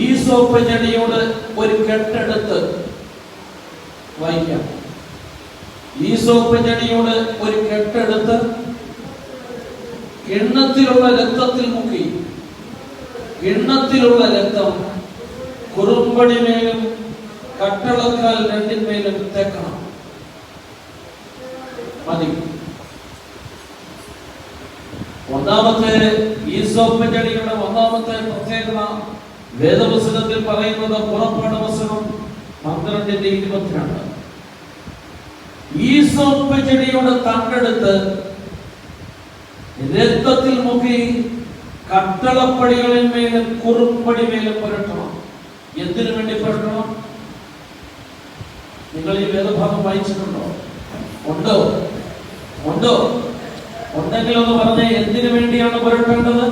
Aesop ചെടിയോട് ഒരു കെട്ടെടുത്ത് വായിക്കാം. Aesop ചെടിയോട് ഒരു കെട്ടെടുത്ത് കിണ്ണത്തിലുള്ള രക്തത്തിൽ മുക്കി, കിണ്ണത്തിലുള്ള രക്തം കുറുമ്പടിമേലും കട്ടളക്കാൽ രണ്ടിന്മേലും തേക്കണം. മതി. ഒന്നാമത്തെ ഈസോപ്പ് ചെടിയുടെ ഒന്നാമത്തെ പ്രത്യേകത വേദപുസ്തകത്തിൽ പറയുന്നത് പുറപ്പാട് പുസ്തകം 12:22. ഈസോപ്പ് ചെടിയുടെ തണ്ടെടുത്ത് രക്തത്തിൽ മുക്കി കട്ടളപ്പടികളിന്മേലും കുറുമ്പടിമേലും പുരട്ടണം. എന്തിനു വേണ്ടി പുരട്ടണം? നിങ്ങൾ ഈ വേദഭാഗം വായിച്ചിട്ടുണ്ടോ? ഉണ്ടോ? ഉണ്ടെങ്കിൽ ഒന്ന് പറഞ്ഞേ, എന്തിനു വേണ്ടിയാണ് പുരട്ടേണ്ടത്?